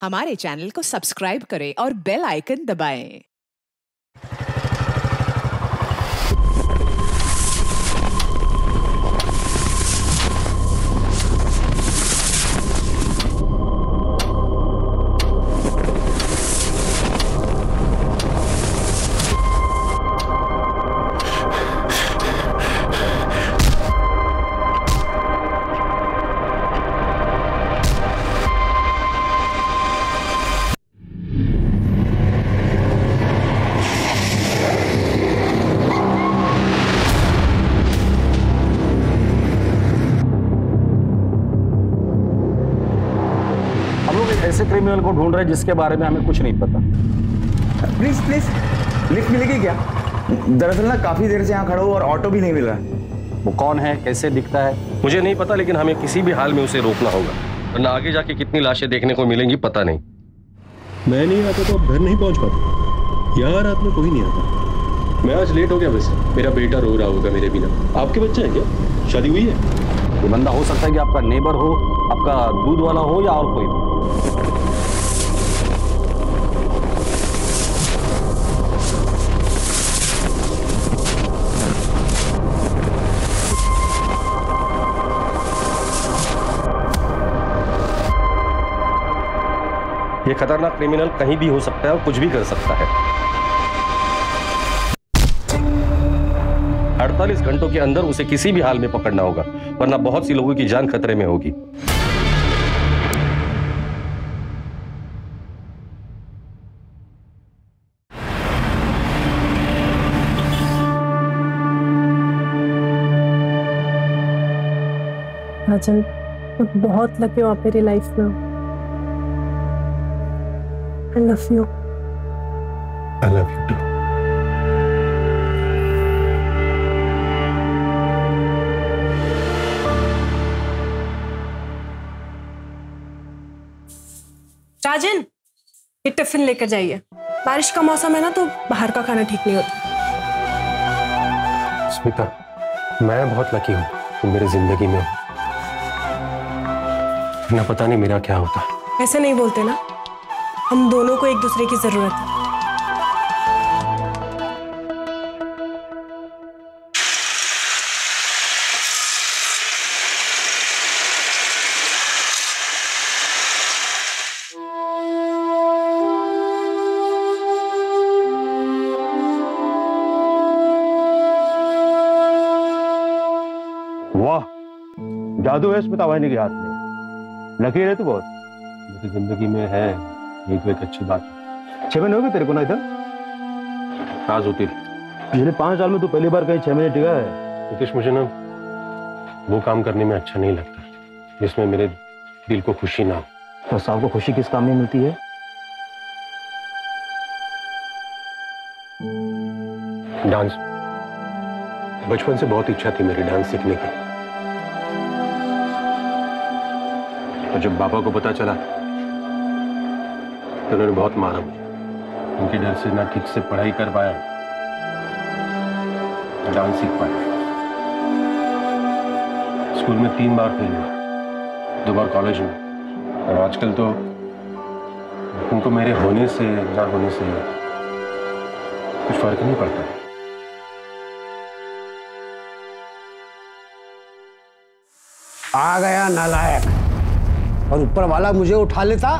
हमारे चैनल को सब्सक्राइब करें और बेल आइकन दबाएं। ऐसे क्रिमिनल को ढूंढ रहे हैं जिसके बारे में हमें कुछ नहीं पता। प्लीज प्लीज लिफ्ट मिलेगी क्या? दरअसल ना काफी देर से यहाँ खड़ा हूँ और ऑटो भी नहीं मिल रहा है। वो कौन है, कैसे दिखता है? मुझे नहीं पता, लेकिन हमें किसी भी हाल में उसे रोकना होगा, वरना आगे जाके कितनी लाशें देखने को मिलेंगी पता नहीं। मैं नहीं आता तो आप घर नहीं पहुंच पाते। यहाँ रात में कोई नहीं आता। मैं आज लेट हो गया। वैसे मेरा बेटा रो रहा होगा मेरे बिना। आपके बच्चे हैं क्या? शादी हुई है? ये बंदा हो सकता है कि आपका नेबर हो, आपका दूध वाला हो या और कोई। ये खतरनाक क्रिमिनल कहीं भी हो सकता है और कुछ भी कर सकता है। 48 घंटों के अंदर उसे किसी भी हाल में पकड़ना होगा, वरना बहुत सी लोगों की जान खतरे में होगी। राजन, बहुत लकी हो आप मेरी लाइफ में। I love you. I love you too. राजन, ये टिफिन लेकर जाइए। बारिश का मौसम है ना, तो बाहर का खाना ठीक नहीं होता। स्मिता, मैं बहुत लकी हूँ तुम मेरी जिंदगी में हो। ना पता नहीं मेरा क्या होता। ऐसे नहीं बोलते ना, हम दोनों को एक दूसरे की जरूरत है। वाह, जादू है स्मिता वाहिनी के हाथ में। लकी है तू बहुत। मेरी जिंदगी में है एक अच्छी बात। 6 महीने हो गए तेरे को ना इधर? आज होती पिछले 5 साल में तू पहली बार कहीं 6 महीने टिका है। नितीश, मुझे ना वो काम करने में अच्छा नहीं लगता जिसमें मेरे दिल को खुशी ना हो। तो साहब को खुशी किस काम में मिलती है? डांस। बचपन से बहुत इच्छा थी मेरी डांस सीखने की। और जब पापा को पता चला तो उन्होंने बहुत मारा मुझे। उनके डर से ना ठीक से पढ़ाई कर पाया, ना डांस सीख पाया। स्कूल में 3 बार फेल हुआ, 2 बार कॉलेज में। और आजकल तो उनको मेरे होने से ना होने से कुछ फर्क नहीं पड़ता। आ गया नालायक। और ऊपर वाला मुझे उठा लेता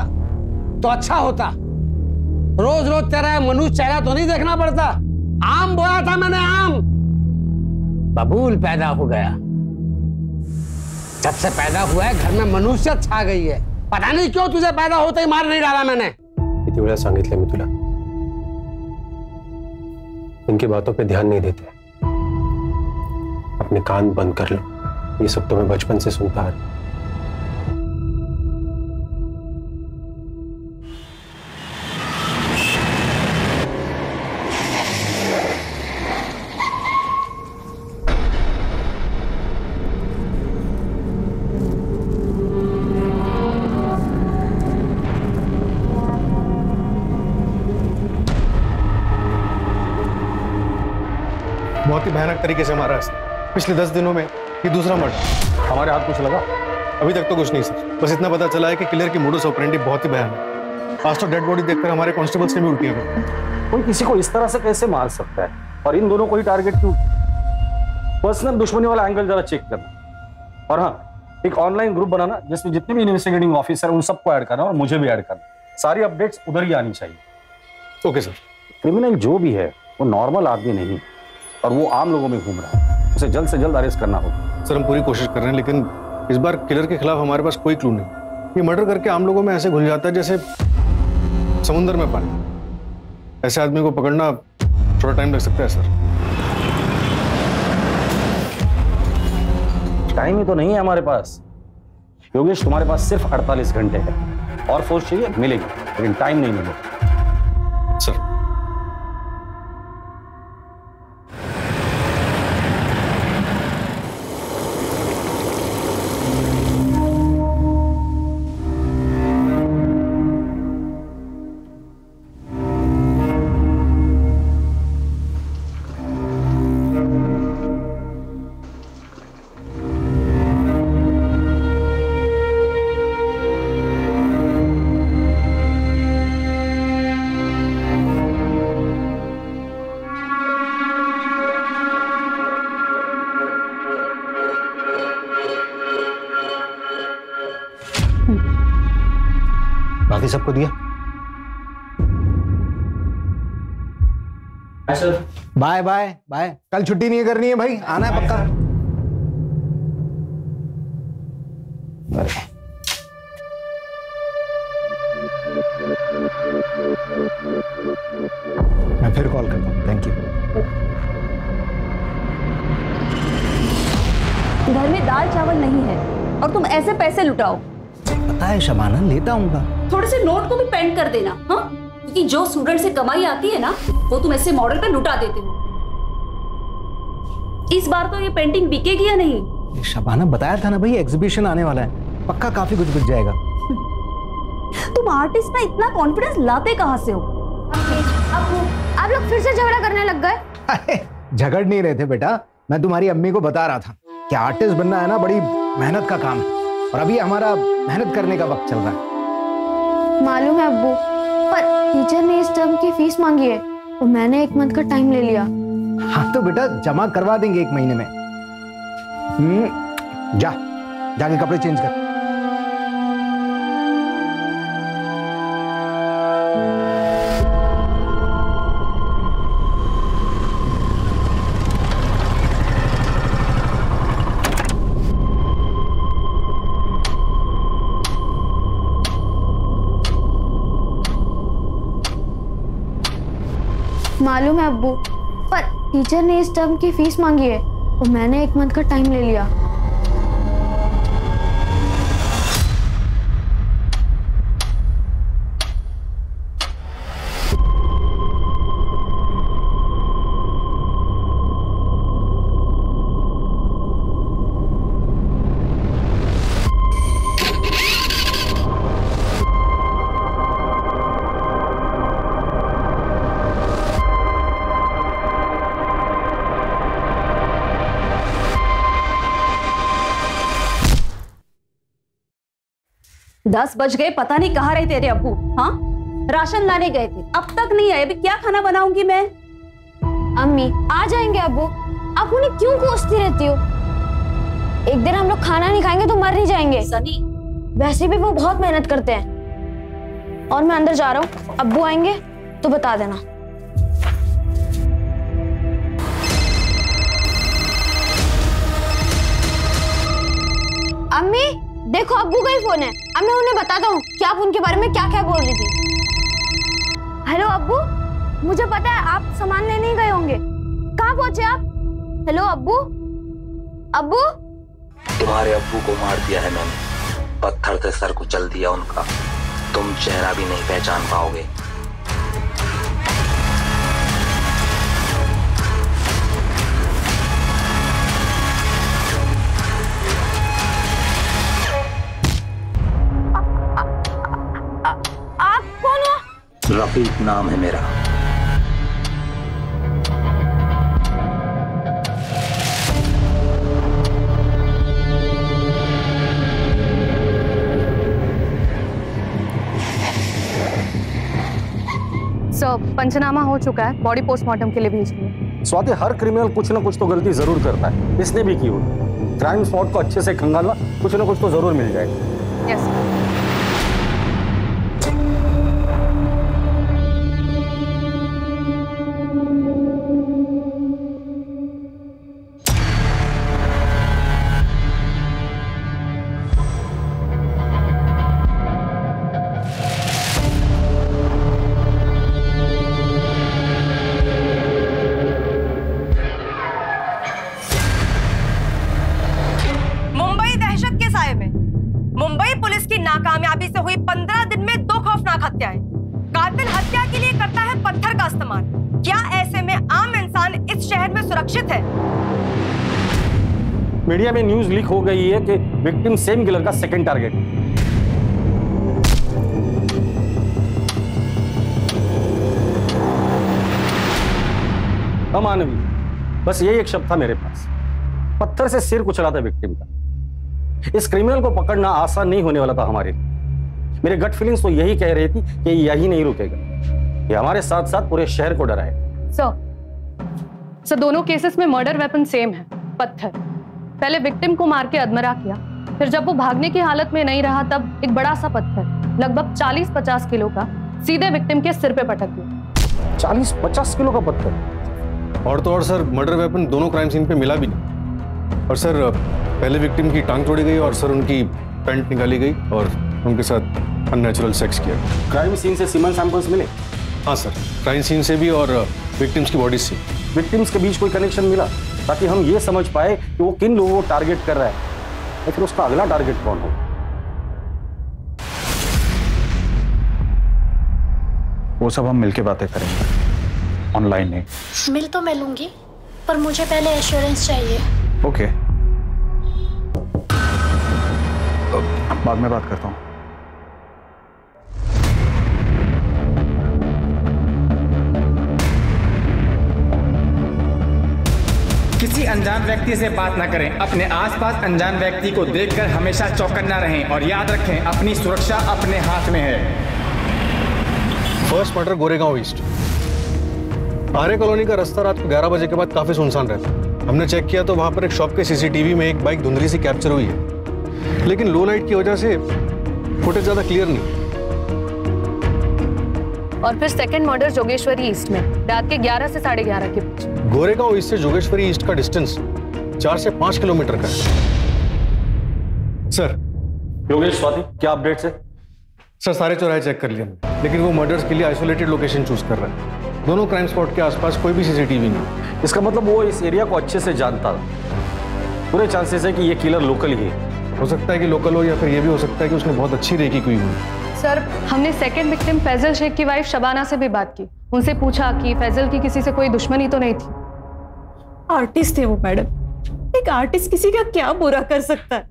तो अच्छा होता। रोज रोज तेरा मनुष्य चेहरा तो नहीं देखना पड़ता। आम बोया था मैंने, आम बबूल पैदा हो गया। जब से पैदा हुआ है घर में मनुष्य छा गई है। पता नहीं क्यों तुझे पैदा होते ही मार नहीं डाला मैंने। किती वेळा सांगितलं मी तुला, इनकी बातों पे ध्यान नहीं देते। अपने कान बंद कर लो। ये सब तो मैं बचपन से सुनता है। बहुत ही भयानक तरीके से मारा है। पिछले 10 दिनों में ये दूसरा मर्डर। हमारे हाथ कुछ लगा? अभी तक तो कुछ नहीं सर, बस इतना पता चला है कि किलर की मोडस ऑपरेंडी बहुत ही भयानक है। आज तो डेड बॉडी देखकर हमारे कांस्टेबल्स ने भी उल्टियां कर। कोई किसी को इस तरह से कैसे मार सकता है, और इन दोनों को ही टारगेट क्यों? पर्सनल दुश्मनी वाला एंगल जरा चेक करना, और हाँ, एक ऑनलाइन ग्रुप बनाना जिसमें जितने भी इन्वेस्टिगेटिंग ऑफिसर उन सबको ऐड करना और मुझे भी ऐड करना। सारी अपडेट्स उधर ही आनी चाहिए। Okay sir. क्रिमिनल जो भी है वो नॉर्मल आदमी नहीं, और वो आम लोगों में घूम रहा है, उसे जल्द से जल्द अरेस्ट करना होगा। सर हम पूरी कोशिश कर रहे हैं, लेकिन इस बार किलर के खिलाफ हमारे पास कोई क्लू नहीं। ये मर्डर करके आम लोगों में ऐसे घुल जाता है जैसे समुद्र में पानी। ऐसे आदमी को पकड़ना थोड़ा टाइम लग सकता है सर। टाइम ही तो नहीं है हमारे पास योगेश, तुम्हारे पास सिर्फ 48 घंटे है, और फोर्स चाहिए मिलेगी, लेकिन टाइम नहीं मिलेगा। सर बाकी सबको दिया? Bye bye bye. कल छुट्टी नहीं करनी है भाई, आना है पक्का। मैं फिर कॉल करता हूँ। Thank you. घर में दाल चावल नहीं है और तुम ऐसे पैसे लुटाओ। पता है शबाना, लेता हूँ। थोड़े से नोट को भी पेंट कर देना, हाँ? क्योंकि जो स्टूडेंट से कमाई आती है ना, वो तुम ऐसे मॉडल पे लुटा देते हो। इस बार तो ये पेंटिंग बिकेगी या नहीं? शबाना बताया था ना भाई, एग्जीबिशन आने वाला है, पक्का काफी कुछ बिक जाएगा। तुम आर्टिस्ट में इतना कॉन्फिडेंस लाते कहाँ से हो? आप लोग फिर से झगड़ा करने लग गए। झगड़ नहीं रहे थे बेटा, मैं तुम्हारी अम्मी को बता रहा था कि आर्टिस्ट बनना है ना बड़ी मेहनत का काम है, और अभी हमारा मेहनत करने का वक्त चल रहा है। मालूम है अब्बू, पर टीचर ने इस टर्म की फीस मांगी है और मैंने 1 मंथ का टाइम ले लिया। हाँ तो बेटा जमा करवा देंगे 1 महीने में। जाके कपड़े चेंज कर। मालूम है अब्बू, पर टीचर ने इस टर्म की फीस मांगी है और मैंने 1 मंथ का टाइम ले लिया। दस बज गए, पता नहीं कहाँ रहे तेरे अब्बू। हाँ, राशन लाने गए थे, अब तक नहीं आए। अभी क्या खाना बनाऊंगी मैं? अम्मी आ जाएंगे अब्बू, आप उन्हें क्यों कोसती रहती हो? एक दिन हम लोग खाना नहीं खाएंगे तो मर नहीं जाएंगे। सनी, वैसे भी वो बहुत मेहनत करते हैं। और मैं अंदर जा रहा हूँ, अब्बू आएंगे तो बता देना। अम्मी देखो, अब्बू का ही फोन है। अब मैं उन्हें बताता हूँ कि आप उनके बारे में क्या क्या बोल रही थी। हेलो अब्बू, मुझे पता है आप सामान लेने ही गए होंगे। कहाँ पहुंचे आप? हेलो अब्बू। अब्बू, तुम्हारे अब्बू को मार दिया है मैंने, पत्थर से सर कुचल दिया उनका। तुम चेहरा भी नहीं पहचान पाओगे। रफीक नाम है मेरा। सर, पंचनामा हो चुका है, बॉडी पोस्टमार्टम के लिए भेज दिया। स्वाति, हर क्रिमिनल कुछ ना कुछ तो गलती जरूर करता है, इसने भी की होगी। क्राइम स्पॉट को अच्छे से खंगालना, कुछ ना कुछ तो जरूर मिल जाएगा। Yes sir. मुंबई पुलिस की नाकामयाबी से हुई 15 दिन में 2 खौफनाक हत्याएं। कातिल हत्या के लिए करता है पत्थर का इस्तेमाल। क्या ऐसे में आम इंसान इस शहर में सुरक्षित है? मीडिया में न्यूज लीक हो गई है कि विक्टिम सेम किलर का सेकंड टारगेट है। अमानवीय, बस यही एक शब्द था मेरे पास। पत्थर से सिर कुचला था विक्टिम का। इस क्रिमिनल को पकड़ना आसान नहीं होने वाला था हमारे लिए। मेरे गट फीलिंग्स तो यही कह रही थी कि यही नहीं रुकेगा, ये हमारे साथ साथ पूरे शहर को डराए। सर, दोनों केसेस में मर्डर वेपन सेम है, पत्थर। पहले विक्टिम को मार के अधमरा किया, फिर जब वो भागने की हालत में नहीं रहा तब एक बड़ा सा पत्थर लगभग 40-50 किलो का सीधे विक्टिम के सिर पे पटक दिया। 40-50 किलो का पत्थर? और तो और सर, मर्डर वेपन दोनों क्राइम सीन पे मिला भी नहीं। और सर, पहले विक्टिम की टांग तोड़ी गई और सर उनकी पैंट निकाली गई और उनके साथ अननेचुरल सेक्स किया। क्राइम सीन से सीमन सैंपल्स मिले? हाँ सर, क्राइम सीन से भी और विक्टिम्स की बॉडी से। विक्टिम्स के बीच कोई कनेक्शन मिला ताकि हम ये समझ पाए कि वो किन लोगों को टारगेट कर रहा है या फिर उसका अगला टारगेट कौन हो? वो सब हम मिलके बातें करेंगे, ऑनलाइन नहीं। मिल तो मैं लूंगी, पर मुझे पहले एश्योरेंस चाहिए। ओके, बाद में बात करता हूँ। किसी अनजान व्यक्ति से बात ना करें। अपने आसपास अनजान व्यक्ति को देखकर हमेशा चौकन्ना रहें और याद रखें, अपनी सुरक्षा अपने हाथ में है। First murder Goregaon east. Arya colony का रास्ता रात को 11 बजे के बाद काफी सुनसान रहता है। हमने चेक किया तो वहां पर एक शॉप के सीसीटीवी में एक बाइक धुंधली सी कैप्चर हुई है, लेकिन लो लाइट की वजह से फुटेज ज्यादा क्लियर नहीं। और फिर सेकंड मर्डर जोगेश्वरी ईस्ट में रात के 11 से 11:30 के बीच। गोरेगांव ईस्ट से जोगेश्वरी ईस्ट का डिस्टेंस 4 से 5 किलोमीटर का है। सर, योगेश, स्वाति, क्या अपडेट्स है? सर, सारे चौराहे चेक कर लिए, लेकिन वो मर्डर्स के लिए आइसोलेटेड लोकेशन चूज कर रहा है। दोनों क्राइम स्पॉट के आसपास कोई भी सीसीटीवी नहीं। इसका मतलब वो इस एरिया को अच्छे से जानता था। पूरे चांसेस है कि ये किलर लोकल ही है। हो सकता है कि लोकल हो या फिर ये भी हो सकता है कि उसने बहुत अच्छी रेकी की हुई। सर, हमने सेकंड विक्टिम फैजल शेख की वाइफ शबाना से भी बात की। उनसे पूछा कि फैजल की किसी से कोई दुश्मनी तो नहीं थी। आर्टिस्ट थे वो मैडम। एक आर्टिस्ट किसी का क्या बुरा कर सकता है?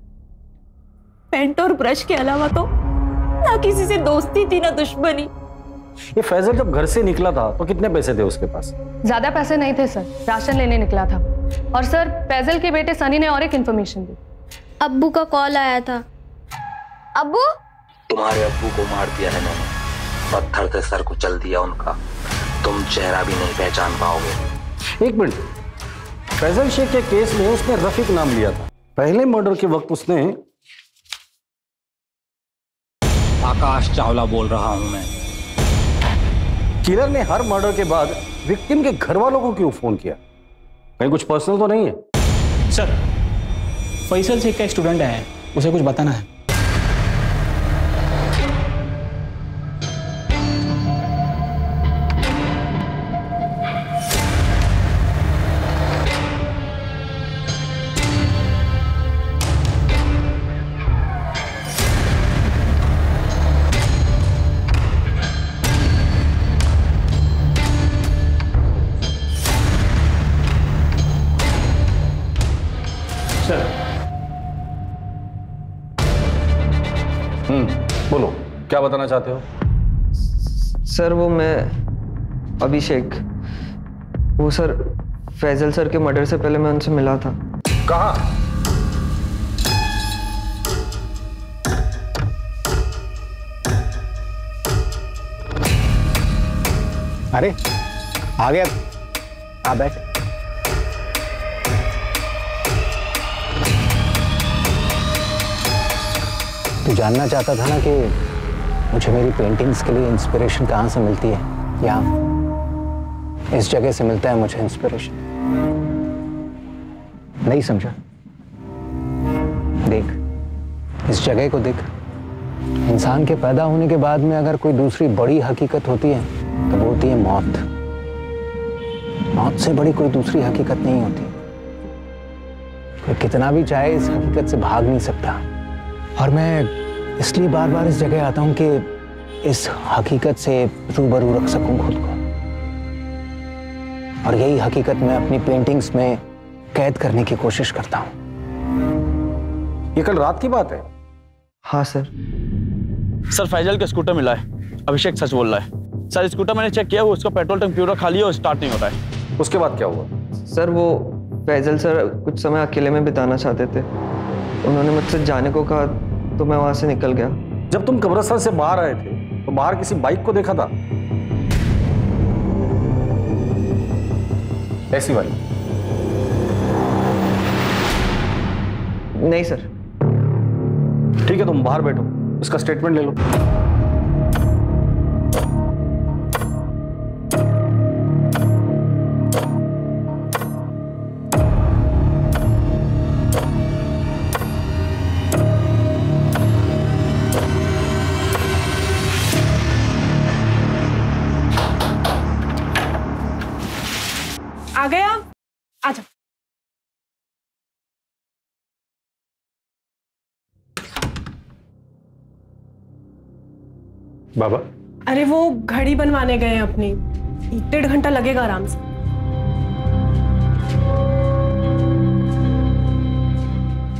पेंट और ब्रश के अलावा तो ना किसी से दोस्ती थी ना दुश्मनी। ये फैजल जब घर से निकला था तो कितने पैसे थे उसके पास? ज्यादा पैसे नहीं थे सर, राशन लेने निकला था। और सर, फैजल के बेटे सनी ने और एक इन्फॉर्मेशन दी। अब्बू का कॉल आया था। अब्बू? तुम्हारे अब्बू को मार दिया है मैंने, पत्थर से सर कुचल दिया उनका। तुम चेहरा भी नहीं पहचान पाओगे। एक मिनट, फैजल शेख के केस में उसने रफीक नाम लिया था। पहले मर्डर के वक्त उसने आकाश चावला बोल रहा हूं मैं। किलर ने हर मर्डर के बाद विक्टिम के घर वालों को क्यों फोन किया? कहीं कुछ पर्सनल तो नहीं है? सर, फैसल शेख का स्टूडेंट है, उसे कुछ बताना है। बोलो, क्या बताना चाहते हो? सर, वो मैं अभिषेक, वो सर फैजल सर के मर्डर से पहले मैं उनसे मिला था। कहाँ? अरे आ गया, आ बैठ। तू जानना चाहता था ना कि मुझे मेरी पेंटिंग्स के लिए इंस्पिरेशन कहाँ से मिलती है? यहाँ इस जगह से मिलता है मुझे इंस्पिरेशन। नहीं समझा? देख, इस जगह को देख। इंसान के पैदा होने के बाद में अगर कोई दूसरी बड़ी हकीकत होती है तो वो होती है मौत। मौत से बड़ी कोई दूसरी हकीकत नहीं होती। कोई कितना भी चाहे इस हकीकत से भाग नहीं सकता। और मैं इसलिए बार बार इस जगह आता हूं कि इस हकीकत से रूबरू रख सकूं खुद को। और यही हकीकत मैं अपनी पेंटिंग्स में कैद करने की कोशिश करता हूं। ये कल रात की बात है? हाँ सर। सर फैजल का स्कूटर मिला है। अभिषेक सच बोल रहा है। सर स्कूटर मैंने चेक किया, वो उसका पेट्रोल टैंक पूरा खाली है और स्टार्ट नहीं हो रहा है। उसके बाद क्या हुआ? सर वो फैजल सर कुछ समय अकेले में बिताना चाहते थे। उन्होंने मुझसे जाने को कहा तो मैं वहां से निकल गया। जब तुम कब्रिस्तान से बाहर आए थे तो बाहर किसी बाइक को देखा था? ऐसी बाइक? नहीं सर। ठीक है, तुम बाहर बैठो, इसका स्टेटमेंट ले लो। आ गए आप? आजा। बाबा? अरे वो घड़ी बनवाने गए हैं अपनी, 1.5 घंटा लगेगा आराम से।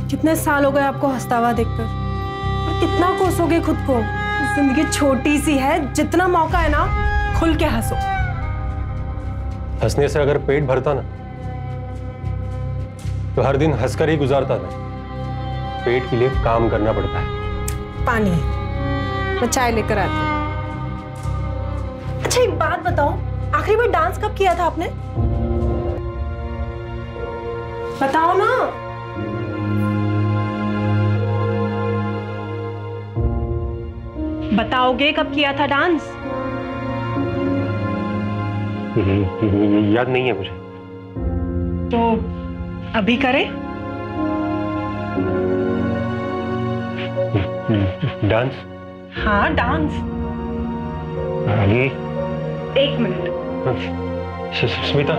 कितने साल हो गए आपको हंसता हुआ देखकर, और कितना कोसोगे खुद को? जिंदगी छोटी सी है, जितना मौका है ना खुल के हंसो। हंसने से अगर पेट भरता ना तो हर दिन हंसकर ही गुजारता था। पेट के लिए काम करना पड़ता है। पानी, मैं चाय लेकर आती हूँ। अच्छा एक बात बताओ, आखिरी बार डांस कब किया था आपने? बताओ ना। बताओगे कब किया था डांस? याद नहीं है मुझे। तो अभी करें? डांस? हाँ डांस। ये 1 मिनट। स्मिता,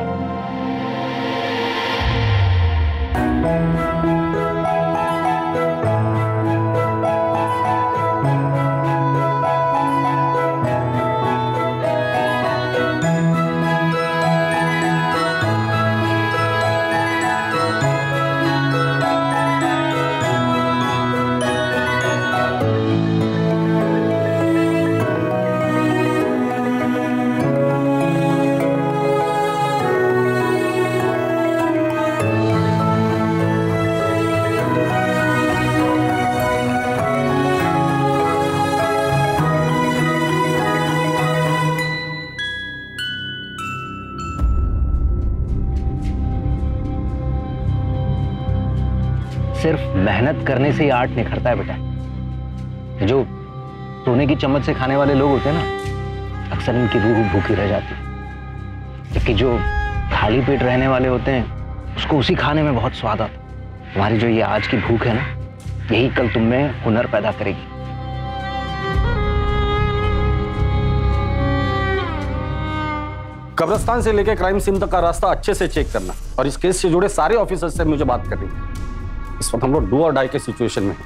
सिर्फ मेहनत करने से ही आर्ट निखरता है बेटा। जो सोने की चम्मच से खाने वाले लोग होते हैं ना, अक्सर इनकी रूह भूखी रह जाती है। जबकि जो खाली पेट रहने वाले होते हैं उसको उसी खाने में बहुत स्वाद आता है। तुम्हारी जो ये आज की भूख है ना, यही कल तुम में हुनर पैदा करेगी। कब्रिस्तान से लेकर क्राइम सीन तक का रास्ता अच्छे से चेक करना, और इस केस से जुड़े सारे ऑफिसर्स से मुझे बात करनी है। इस वक्त हम लोग डू और डाई के सिचुएशन में हैं।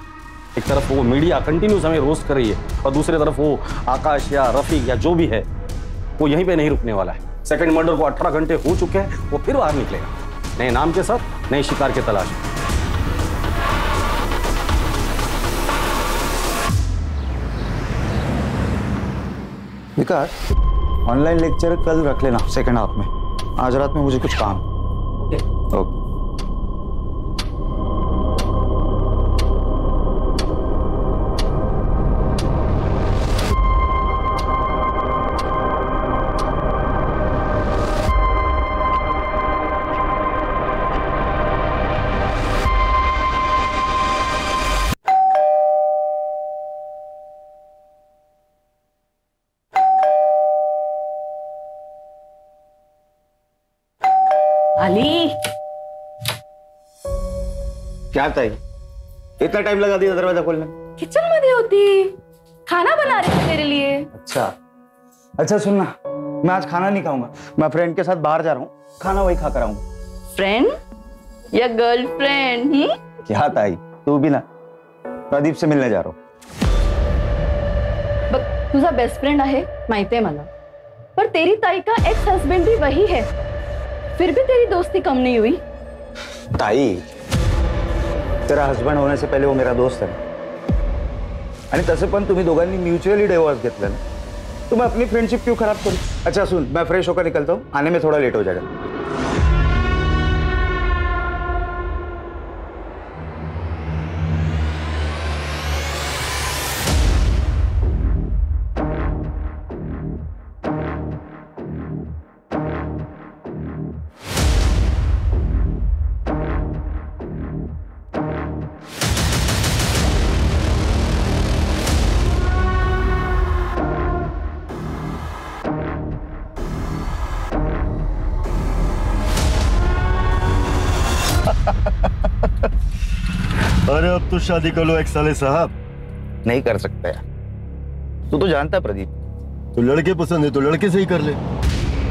एक तरफ वो मीडिया कंटिन्यूस हमें रोस्ट कर रही है, और दूसरी तरफ वो आकाश या रफीक या जो भी है वो यहीं पे नहीं रुकने वाला है। सेकंड मर्डर को 18 घंटे हो चुके हैं, वो फिर बाहर निकलेगा नए नाम के साथ, नए शिकार की तलाश में। विकास, ऑनलाइन लेक्चर कल रख लेना सेकंड हाफ में। आज रात में मुझे कुछ काम। ओके। अली क्या था ये? इतना टाइम लगा दिया दरवाजा खोलने में? किचन में नहीं होती, खाना बना रही थी तेरे लिए। अच्छा सुनना, मैं आज खाना नहीं खाऊंगा, मैं फ्रेंड के साथ बाहर जा रहा हूँ, खाना वही खा कर आऊंगा। फ्रेंड या गर्लफ्रेंड? क्या ताई, तू भी ना प्रदीप से मिलने जा रहा हूँ। तुझा बेस्ट फ्रेंड आहे माहिती आहे मला, पर तेरी ताई का एक्स हस्बैंड भी वही है, फिर भी तेरी दोस्ती कम नहीं हुई। ताई, तेरा हस्बंड होने से पहले वो मेरा दोस्त है आणि तसं पण तुम्ही दोघांनी म्युच्युअली डिवोर्स घेतला ना, तो मैं अपनी फ्रेंडशिप क्यों खराब करूं? अच्छा सुन, मैं फ्रेश होकर निकलता हूँ, आने में थोड़ा लेट हो जाएगा। अरे अब तो शादी कर लो एक साले साहब। नहीं कर सकता यार, तू तो जानता है प्रदीप, तो लड़के पसंद है तो लड़के से ही कर ले,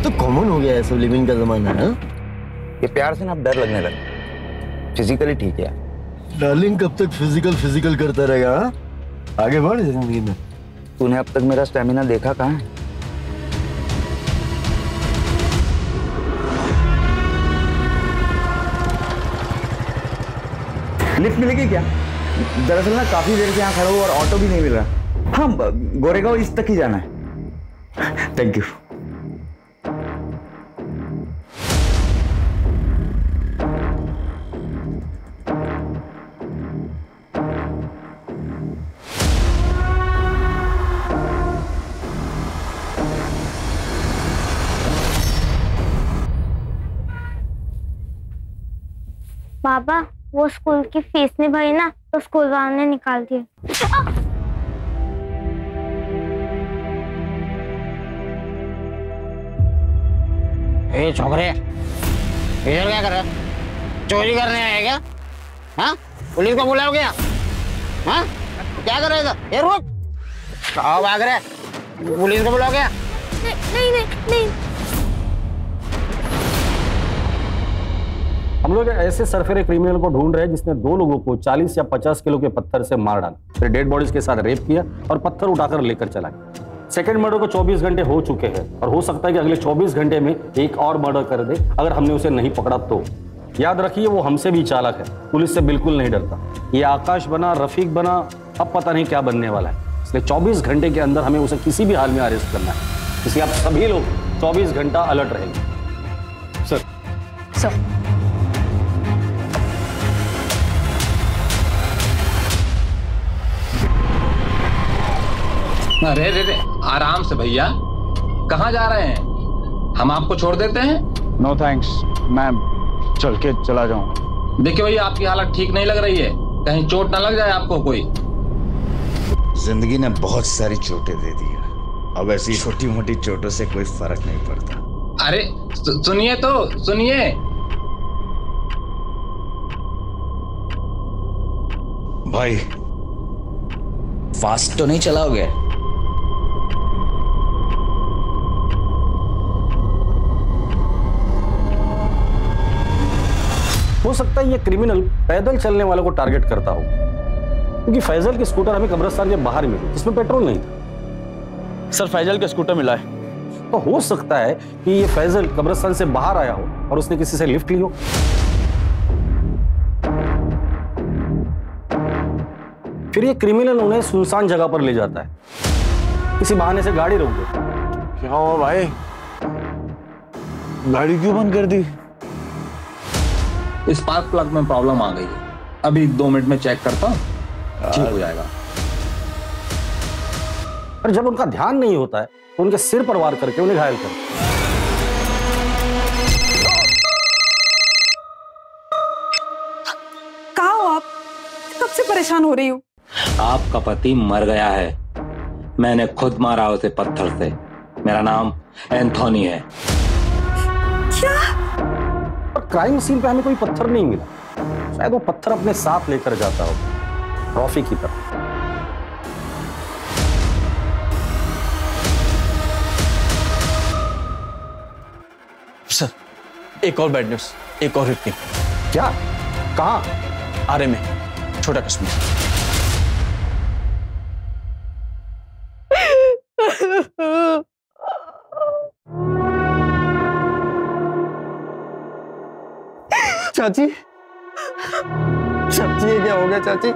तो कॉमन हो गया है सब, लिविंग का जमाना है। ये प्यार से ना अब डर लगने लगा, फिजिकली ठीक है। डार्लिंग कब तक फिजिकल करता रहेगा? आगे बढ़ जिंदगी में। तूने अब तक मेरा स्टेमिना देखा कहाँ है? लिफ्ट मिलेगी क्या? दरअसल ना काफी देर से यहाँ खड़ा हूँ और ऑटो भी नहीं मिल रहा। हाँ, गोरेगांव इस तक ही जाना है। Thank you. पापा, वो स्कूल की फीस नहीं भरी ना, तो स्कूल वालों ने निकाल दिया। ए छोकरे, इधर क्या कर रहे? चोरी करने आए क्या? हाँ, पुलिस को बुलाओ क्या? हाँ, क्या कर रहे इधर? ये रुक, कहाँ भाग रहे? पुलिस को बुलाओ क्या? नहीं। हम लोग ऐसे सरफेरे क्रिमिनल को ढूंढ रहे हैं जिसने 2 लोगों को 40 या 50 किलो के पत्थर से मार डाला, फिर डेड बॉडीज के साथ रेप किया और पत्थर उठाकर लेकर चला गया। सेकंड मर्डर को 24 घंटे हो चुके हैं और हो सकता है कि अगले 24 घंटे में एक और मर्डर कर दे अगर हमने उसे नहीं पकड़ा तो। याद रखिए, वो हमसे भी चालाक है, पुलिस से बिल्कुल नहीं डरता। ये आकाश बना, रफीक बना, अब पता नहीं क्या बनने वाला है, इसलिए 24 घंटे के अंदर हमें उसे किसी भी हाल में अरेस्ट करना है। इसलिए आप सभी लोग 24 घंटा अलर्ट रहेंगे। सर अरे रे रे, आराम से भैया, कहाँ जा रहे हैं? हम आपको छोड़ देते हैं? नो थैंक्स, मैं चल के चला जाऊंगा। देखिए भैया, आपकी हालत ठीक नहीं लग रही है, कहीं चोट ना लग जाए आपको कोई। जिंदगी ने बहुत सारी चोटें दे दी है, अब ऐसी छोटी मोटी चोटों से कोई फर्क नहीं पड़ता। अरे सुनिए तो सुनिए। भाई, फास्ट तो नहीं चलाओगे? हो सकता है ये क्रिमिनल पैदल चलने वालों को टारगेट करता हो, क्योंकि फैजल की स्कूटर हमें कब्रिस्तान के बाहर मिली जिसमें पेट्रोल नहीं था। सर फैजल का स्कूटर मिला है। तो हो सकता है कि ये फैजल कब्रिस्तान से बाहर आया हो और उसने किसी से लिफ्ट ली हो। फिर ये क्रिमिनल उन्हें सुनसान जगह पर ले जाता है, किसी बहाने से गाड़ी रोक देता। क्या हुआ भाई, गाड़ी क्यों बंद कर दी? स्पार्क प्लग में प्रॉब्लम आ गई है, अभी 2 मिनट में चेक करता हूँ, ठीक हो जाएगा। और जब उनका ध्यान नहीं होता है तो उनके सिर पर वार करके उन्हें घायल कर। कहाँ हो आप? कब से परेशान हो रही हूँ? आपका पति मर गया है, मैंने खुद मारा उसे पत्थर से। मेरा नाम एंथोनी है। क्या? क्राइम सीन पे हमें कोई पत्थर नहीं मिला। शायद वो पत्थर अपने साथ लेकर जाता हो, ट्रॉफी की तरह। सर, एक और बैड न्यूज, एक और विक्टिम। क्या? कहाँ? आरे में, छोटा कश्मीर। चाची, चाची ये क्या हो गया चाची?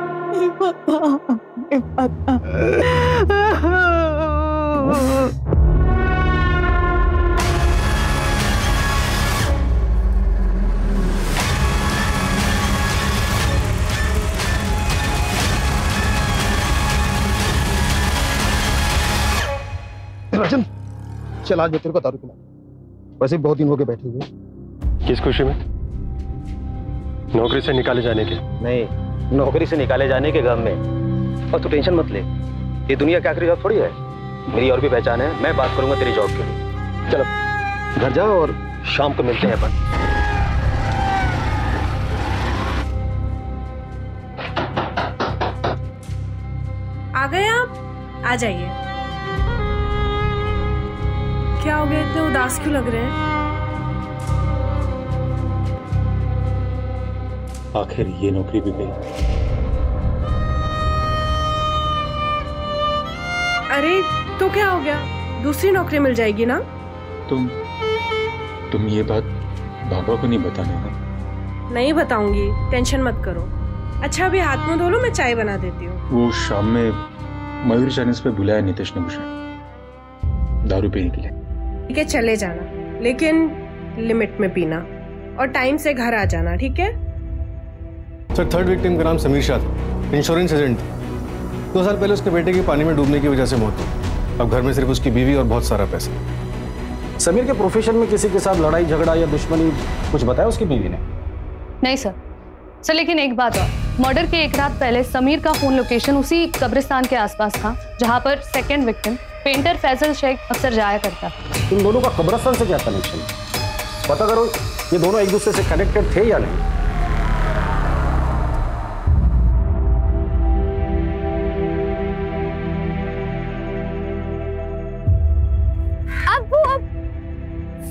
राजन, चल आज मैं तेरे को दारू पिला। वैसे बहुत दिन हो गए बैठे हुए। किस खुशी में? नौकरी से निकाले जाने के? नहीं, नौकरी से निकाले जाने के गम में। और तू टेंशन मत ले, ये दुनिया की आखिरी जॉब थोड़ी है। मेरी और भी पहचान है, मैं बात करूंगा तेरी जॉब के लिए। चलो घर जाओ और शाम को मिलते हैं अपन। आ गए आप? आ जाइए। क्या हो गया, इतने उदास क्यों लग रहे हैं? आखिर ये नौकरी भी गई। अरे तो क्या हो गया, दूसरी नौकरी मिल जाएगी ना? तुम ये बात बाबा को नहीं बताना ना? नहीं बताऊंगी, टेंशन मत करो। अच्छा अभी हाथ मुंह धो लो, मैं चाय बना देती हूँ। वो शाम में मयूरी चैनल्स पे बुलाया नितेश ने मुझे दारू पीने के लिए। ठीक है चले जाना, लेकिन लिमिट में पीना और टाइम से घर आ जाना, ठीक है? सर, थर्ड विक्टिम का नाम समीर शाह था, इंश्योरेंस एजेंट। 2 साल पहले उसके बेटे की पानी में डूबने की वजह से मौत हुई। अब घर में सिर्फ उसकी बीवी और बहुत सारा पैसा। समीर के प्रोफेशन में किसी के साथ लड़ाई झगड़ा या दुश्मनी कुछ बताया उसकी बीवी ने? नहीं सर, लेकिन एक बात और, मर्डर के एक रात पहले समीर का फोन लोकेशन उसी कब्रिस्तान के आसपास था जहां पर second victim painter Faisal Shaikh अक्सर जाया करता। इन दोनों का कब्रिस्तान से क्या कनेक्शन? पता करो ये दोनों एक दूसरे से कनेक्टेड थे या नहीं।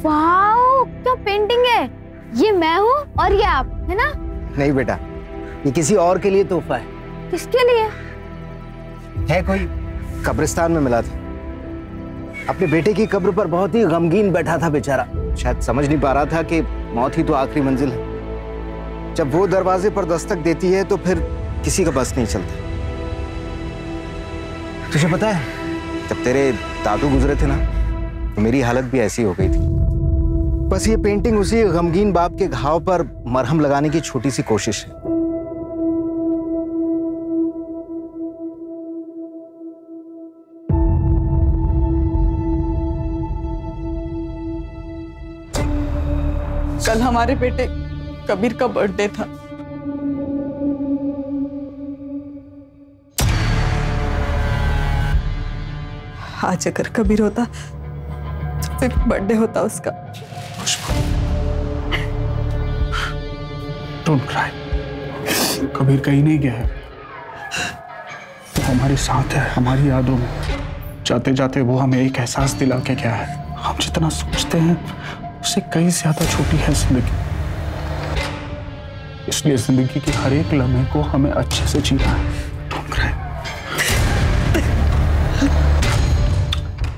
वाओ, क्या पेंटिंग है! ये मैं हूँ और ये आप, है ना? नहीं बेटा, ये किसी और के लिए तोहफा है। किसके लिए? है कोई कब्रिस्तान में मिला था। अपने बेटे की कब्र पर बहुत ही गमगीन बैठा था बेचारा। शायद समझ नहीं पा रहा था कि मौत ही तो आखिरी मंजिल है। जब वो दरवाजे पर दस्तक देती है तो फिर किसी का बस नहीं चलता। तुझे पता है, जब तेरे दादू गुजरे थे ना, तो मेरी हालत भी ऐसी हो गई थी। बस ये पेंटिंग उसी गमगीन बाप के घाव पर मरहम लगाने की छोटी सी कोशिश है। कल हमारे बेटे कबीर का बर्थडे था। आज अगर कबीर होता तो फिर बर्थडे होता उसका। डोंट क्राई, कबीर कहीं नहीं गया है, वो हमारे साथ है, हमारी यादों में। जाते जाते वो हमें एक एहसास दिला के गया है, हम जितना सोचते हैं उससे कहीं ज्यादा छोटी है जिंदगी। इसलिए जिंदगी के हर एक लम्हे को हमें अच्छे से जीना है। Don't cry.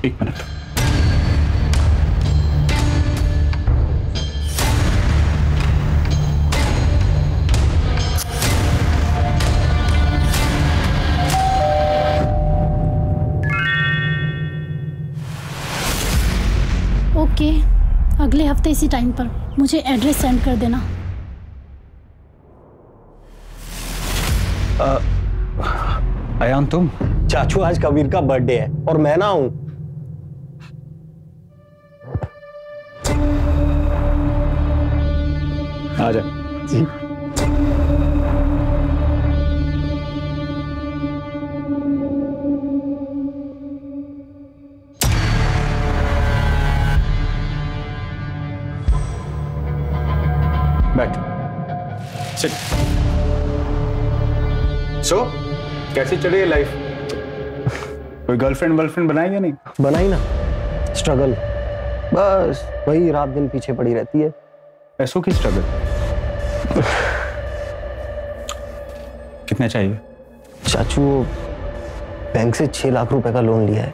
एक मिनट। ओके, अगले हफ्ते इसी टाइम पर मुझे एड्रेस सेंड कर देना। अयान, तुम? चाचू आज कबीर का बर्थडे है और मैं ना हूं। आ जा जी। सो कैसी चल रही है लाइफ? कोई गर्लफ्रेंड बनाई या नहीं? बनाई ना, स्ट्रगल, बस वही रात दिन पीछे पड़ी रहती है। पैसों की स्ट्रगल? कितने चाहिए? चाचू बैंक से 6 लाख रुपए का लोन लिया है,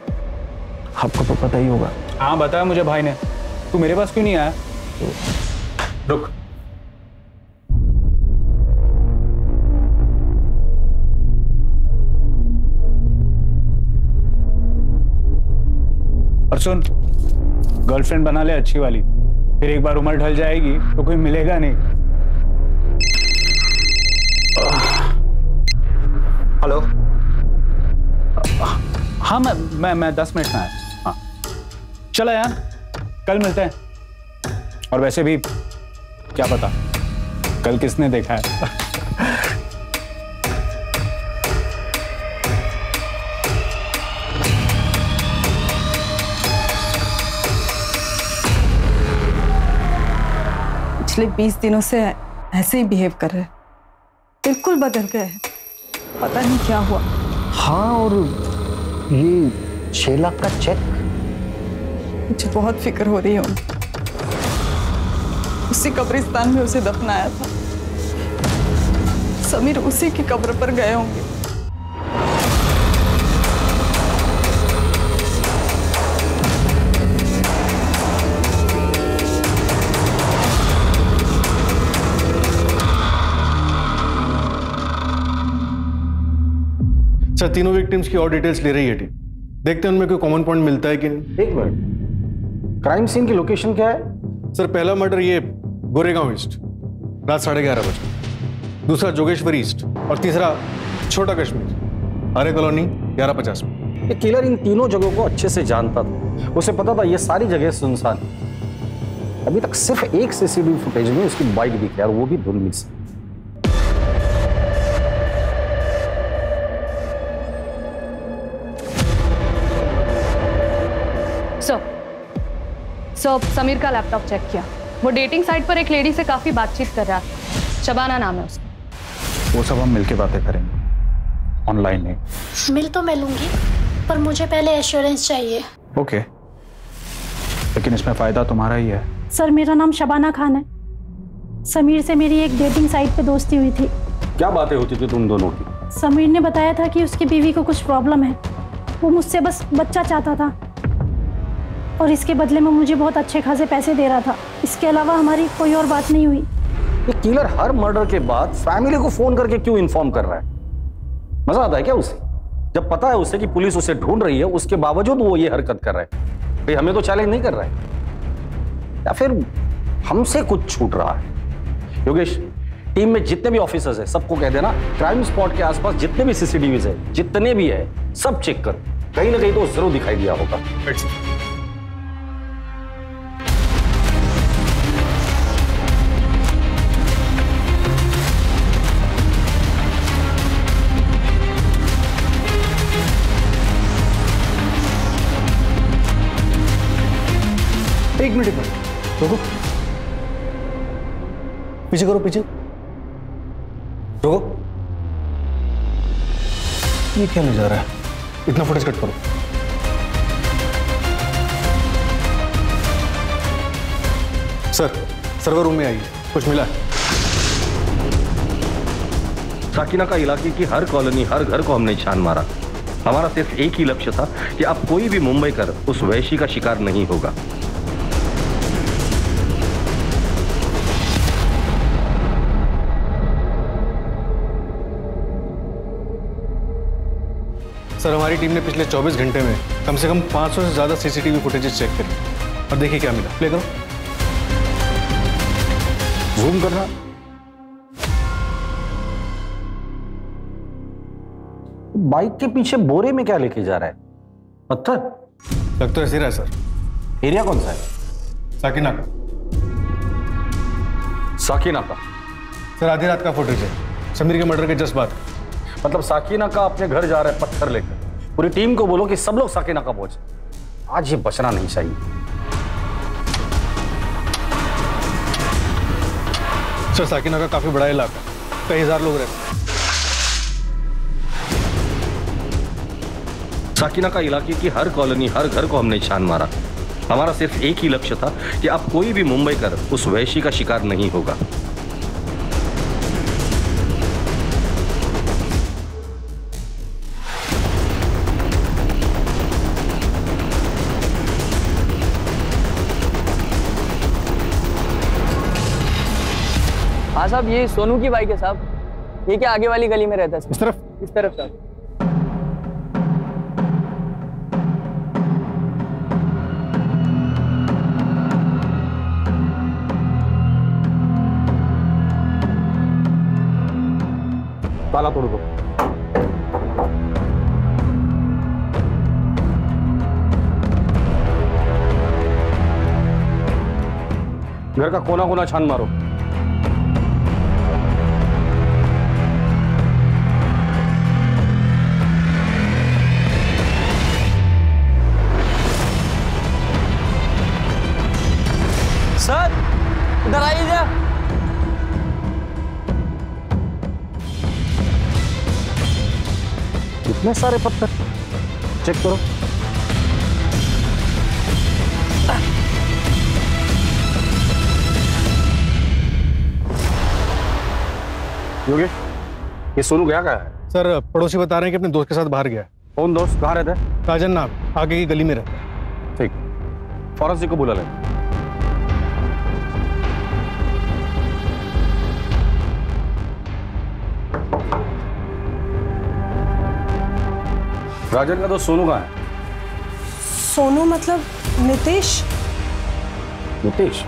आपको तो पता ही होगा। हाँ बताया मुझे भाई ने। तू मेरे पास क्यों नहीं आया? रुक, और सुन, गर्लफ्रेंड बना ले अच्छी वाली, फिर एक बार उम्र ढल जाएगी तो कोई मिलेगा नहीं। हेलो, हाँ मैं 10 मिनट में आया। हाँ चला यार, कल मिलते हैं। और वैसे भी क्या पता कल किसने देखा है। पिछले 20 दिनों से ऐसे ही बिहेव कर रहे हैं, बिल्कुल बदल गए हैं, पता नहीं क्या हुआ। हाँ, और ये 6 लाख का चेक, मुझे बहुत फिक्र हो रही है। उसी कब्रिस्तान में उसे दफनाया था, समीर उसी की कब्र पर गए होंगे। सर तीनों विक्टिम्स की और डिटेल्स ले रही है टीम, देखते हैं उनमें कोई कॉमन पॉइंट मिलता है कि नहीं। एक मिनट, क्राइम सीन की लोकेशन क्या है? सर पहला मर्डर ये गोरेगांव ईस्ट, रात 11:30 बजे। दूसरा जोगेश्वरी ईस्ट, और तीसरा छोटा कश्मीर, आर्य कॉलोनी 1150 में। ये किलर इन तीनों जगहों को अच्छे से जानता था, उसे पता था ये सारी जगह सुनसान है। अभी तक सिर्फ एक सीसीटीवी फुटेज में उसकी बाइक दिखी और वो भी धुंधली से। सो समीर का लैपटॉप चेक किया, वो डेटिंग साइट पर एक लेडी से काफी बातचीत कर रहा था, शबाना नाम है उसका। वो सब हम मिलके बातें करेंगे, ऑनलाइन नहीं। मिल तो मैं लूंगी, पर मुझे पहले एश्योरेंस चाहिए। ओके, लेकिन इसमें फायदा तुम्हारा ही है। सर मेरा नाम शबाना खान है, समीर से मेरी एक डेटिंग साइट पे दोस्ती हुई थी। क्या बातें होती थी तुम दोनों की? समीर ने बताया था कि उसकी बीवी को कुछ प्रॉब्लम है, वो मुझसे बस बच्चा चाहता था और इसके बदले में मुझे बहुत अच्छे खासे पैसे दे रहा था। इसके अलावा हमारी कोई और बात नहीं हुई। ये किलर हर मर्डर के बाद फैमिली को फोन करके क्यों इन्फॉर्म कर रहा है? मजा आता है क्या उसे? जब पता है उसे कि पुलिस उसे ढूंढ रही है, उसके बावजूद वो ये हरकत कर रहा है। भाई हमें तो चैलेंज नहीं कर रहा है, या फिर हमसे कुछ छूट रहा है? योगेश, टीम में जितने भी ऑफिसर्स हैं सबको कह देना क्राइम स्पॉट के आसपास जितने भी सीसीटीवी है, जितने भी है, सब चेक कर, कहीं ना कहीं तो जरूर दिखाई दिया होगा। एक मिनट रुको, पीछे करो, पीछे रुको। ये क्या ले जा रहा है? इतना फुटेज कट करो। सर सर्वर रूम में आइए, कुछ मिला है? साकिना का इलाके की हर कॉलोनी, हर घर को हमने छान मारा। हमारा सिर्फ एक ही लक्ष्य था कि अब कोई भी मुंबई कर उस वैशी का शिकार नहीं होगा। सर हमारी टीम ने पिछले 24 घंटे में कम से कम 500 से ज्यादा सीसीटीवी फुटेजेस चेक करी, और देखिए क्या मिला। प्ले करो, जूम करना। बाइक के पीछे बोरे में क्या लेके जा रहा है? पत्थर? लग तो ऐसे रहा है सर। एरिया कौन सा है? साकिना का। साकिना का? सर आधी रात का फुटेज है, समीर के मर्डर के जस्ट बाद। मतलब साकिना का अपने घर जा रहा है पत्थर लेकर। पूरी टीम को बोलो कि सब लोग साकिना का पहुंचे, आज ये बचना नहीं चाहिए। सर साकिना का काफी बड़ा इलाका, कई हजार लोग रहते हैं। साकिना का इलाके की हर कॉलोनी, हर घर को हमने छान मारा। हमारा सिर्फ एक ही लक्ष्य था कि अब कोई भी मुंबईकर उस वैशी का शिकार नहीं होगा। हाँ साहब, ये सोनू की बाइक है साहब। ये क्या आगे वाली गली में रहता है? इस तरफ? इस तरफ साहब। ताला तोड़ दो। घर का कोना कोना छान मारो। सर इधर आइए। इतने सारे पत्थर, चेक करो। योगेश, ये सोनू गया कहाँ है? सर पड़ोसी बता रहे हैं कि अपने दोस्त के साथ बाहर गया है। कौन दोस्त? कहाँ रहता है? काजन नाम, आगे की गली में रहता है। ठीक, फॉरेंसिक को बुला ले। राजन का दोस्त सोनू कहाँ है? सोनू मतलब नितेश? नितेश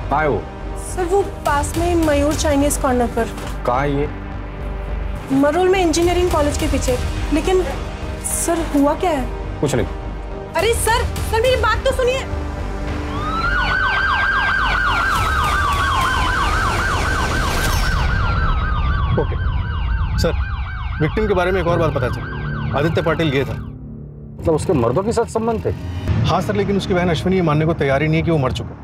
कहाँ है वो? सर वो पास में मयूर चाइनीज कॉर्नर पर। कहाँ है ये? मरोल में इंजीनियरिंग कॉलेज के पीछे। लेकिन सर हुआ क्या है? कुछ नहीं। अरे सर मेरी बात तो सुनिए। ओके सर, विक्टिम के बारे में एक और बात पता चली। आदित्य पाटिल गया था। मतलब उसके मर्दों के साथ संबंध थे? हाँ सर, लेकिन उसकी बहन अश्विनी ये मानने को तैयार ही नहीं है कि वो मर चुका।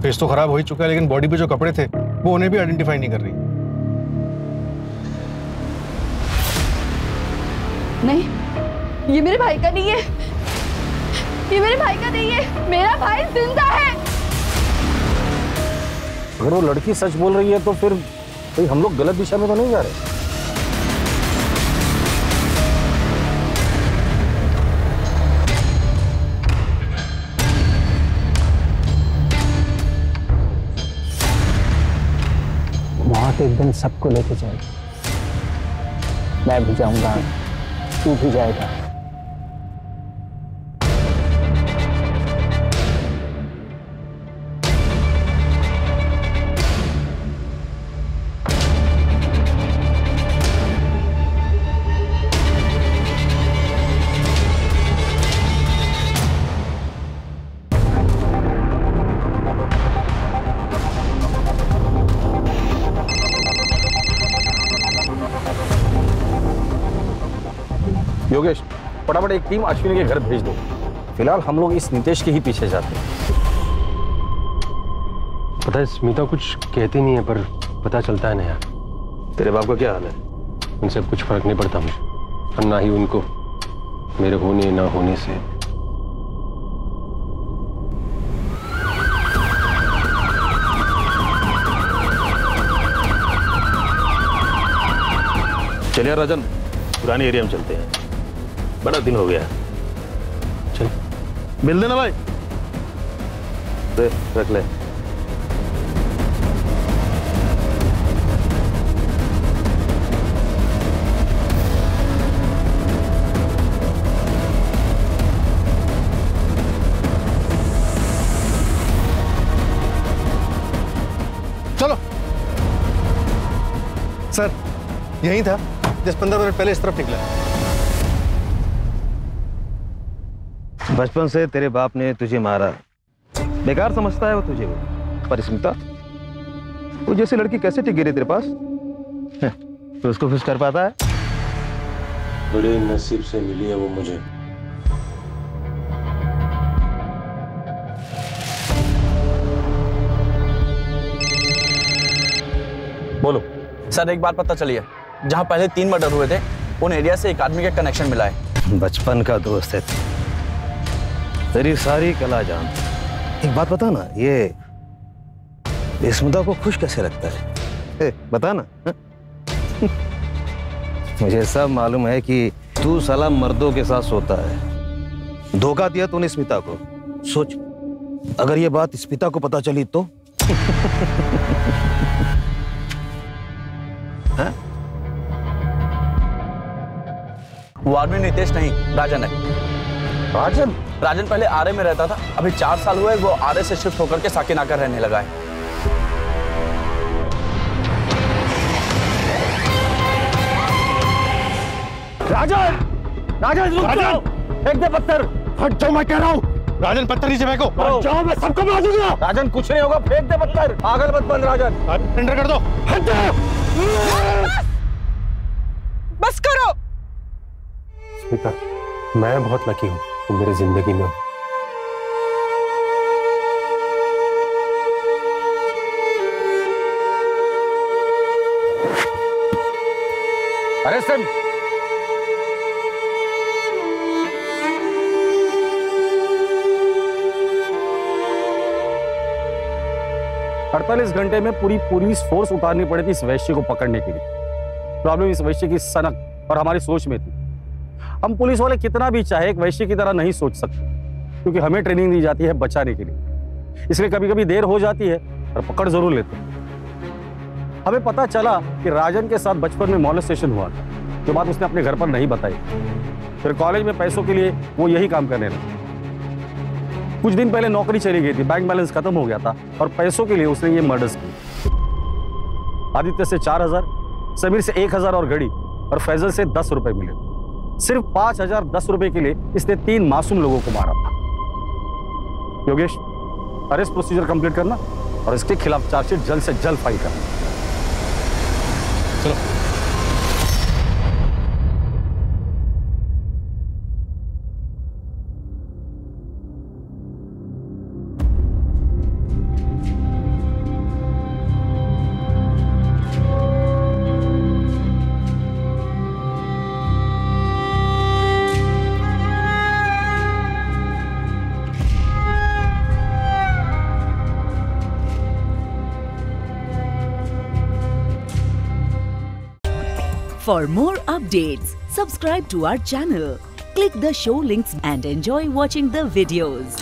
फेस तो खराब हो ही चुका है, लेकिन बॉडी पे जो कपड़े थे वो उन्हें भी आइडेंटिफाई नहीं कर रही। नहीं, ये मेरे भाई का नहीं है। ये मेरे भाई का नहीं है। मेरा भाई जिंदा है। अगर वो लड़की सच बोल रही है तो फिर भाई हम लोग गलत दिशा में तो नहीं जा रहे। मौत एक दिन सबको लेके जाएगी। मैं भी जाऊंगा, तू भी जाएगा। योगेश, फटाफट एक टीम अश्विनी के घर भेज दो। फिलहाल हम लोग इस नितेश के ही पीछे जाते हैं। पता है स्मिता कुछ कहती नहीं है, पर पता चलता है ना यार। तेरे बाप का क्या हाल है? उनसे कुछ फर्क नहीं पड़ता मुझे, और ना ही उनको मेरे होने ना होने से। चलिए राजन, पुराने एरिया में चलते हैं। बड़ा दिन हो गया। चल मिल देना भाई। दे रख ले। चलो सर, यही था 10-15 मिनट पहले इस तरफ निकला। बचपन से तेरे बाप ने तुझे मारा, बेकार समझता है वो तुझे। वो पर स्मिता, वो जैसी लड़की कैसे टिक गिरी तेरे पास? तो उसको खुश कर पाता है? बड़े नसीब से मिली है वो मुझे। बोलो। सर एक बात पता चली है, जहाँ पहले 3 मर्डर हुए थे उन एरिया से एक आदमी का कनेक्शन मिला है। बचपन का दोस्त है, तेरी सारी कला जान। एक बात बता ना, ये स्मिता को खुश कैसे रखता है? बता ना। मुझे सब मालूम है कि तू साला मर्दों के साथ सोता है। धोखा दिया तूने स्मिता को। सोच, अगर ये बात स्मिता को पता चली तो? हाँ? वो आदमी नितेश नहीं, राजन है। राजन पहले आरए में रहता था, अभी 4 साल हुए वो आरए से शिफ्ट होकर के साकिनाका रहने लगा है। राजन रुक जाओ, फेंक दे पत्थर। हट जाओ, मैं कह रहा हूँ। राजन पत्थर नीचे फेंको। हट जाओ, मैं सबको मार दूंगा। राजन कुछ नहीं होगा, फेंक दे पत्थर। पागल मत बन राजन। सरेंडर कर दो। हट जाओ। बस करो। स्मिता, मैं बहुत लकी हूँ तुम मेरी जिंदगी में हो। अरे सिम, 48 घंटे में पूरी पुलिस फोर्स उतारनी पड़ी थी इस वैश्य को पकड़ने के लिए। प्रॉब्लम इस वैश्य की सनक और हमारी सोच में थी। हम पुलिस वाले कितना भी चाहे एक वैश्य की तरह नहीं सोच सकते, क्योंकि हमें ट्रेनिंग दी जाती है बचाने के लिए। इसलिए कभी कभी देर हो जाती है और पकड़ जरूर लेते हैं। हमें पता चला कि राजन के साथ बचपन में मॉलेस्टेशन हुआ था, जो बात उसने अपने घर पर नहीं बताई। फिर कॉलेज में पैसों के लिए वो यही काम करने लगा। कुछ दिन पहले नौकरी चली गई थी, बैंक बैलेंस खत्म हो गया था और पैसों के लिए उसने ये मर्डर्स किए। आदित्य से 4000, समीर से 1000 और घड़ी, और फैजल से 10 रुपए मिले। सिर्फ 5010 रुपए के लिए इसने 3 मासूम लोगों को मारा था। योगेश, अरेस्ट प्रोसीजर कंप्लीट करना और इसके खिलाफ चार्जशीट जल्द से जल्द फाइल करना। चलो। For more updates, subscribe to our channel, click the show links and enjoy watching the videos.